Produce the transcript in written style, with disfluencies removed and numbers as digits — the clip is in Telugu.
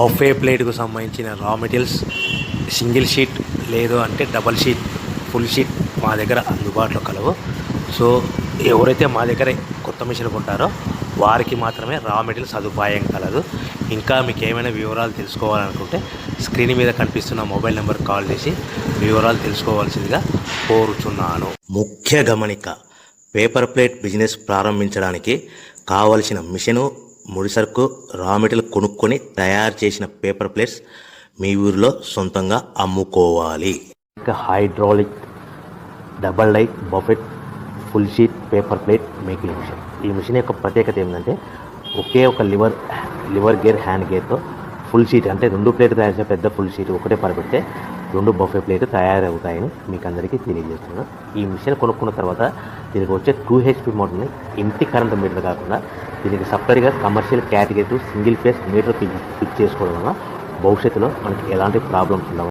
బఫే ప్లేట్కు సంబంధించిన రా మెటీరియల్స్ సింగిల్ షీట్ లేదు అంటే డబల్ షీట్ ఫుల్ షీట్ మా దగ్గర అందుబాటులో కలవు. సో ఎవరైతే మా దగ్గర కొత్త మిషన్ కొంటారో వారికి మాత్రమే రా మెటీరియల్ సదుపాయం కలదు. ఇంకా మీకు ఏమైనా వివరాలు తెలుసుకోవాలనుకుంటే స్క్రీన్ మీద కనిపిస్తున్న మొబైల్ నెంబర్ కాల్ చేసి వివరాలు తెలుసుకోవాల్సిందిగా కోరుచున్నాను. ముఖ్య గమనిక: పేపర్ ప్లేట్ బిజినెస్ ప్రారంభించడానికి కావలసిన మిషను, ముడిసరుకు, రా మెటీరియల్ కొనుక్కొని తయారు చేసిన పేపర్ ప్లేట్స్ మీ ఊరిలో సొంతంగా అమ్ముకోవాలి. ఇంకా hydraulic, double die, buffet, full sheet paper plate making machine. ఈ మిషన్ యొక్క ప్రత్యేకత ఏంటంటే ఒకే ఒక లివర్ గేర్, హ్యాండ్ గేర్తో ఫుల్ షీట్ అంటే 2 ప్లేట్లు తయారు చేసే పెద్ద ఫుల్ షీట్ ఒకటే పరబెడితే 2 బఫే ప్లేట్ తయారవుతాయని మీకు అందరికీ తెలియజేస్తున్నాను. ఈ మిషన్ కొనుక్కున్న తర్వాత దీనికి వచ్చే 2 HP మోటార్ని ఇంటి కరెంట్ మీటర్ కాకుండా దీనికి సపరేట్గా commercial category single phase metre fix చేసుకోవడం వల్ల భవిష్యత్తులో మనకి ఎలాంటి ప్రాబ్లమ్స్ ఉండవు.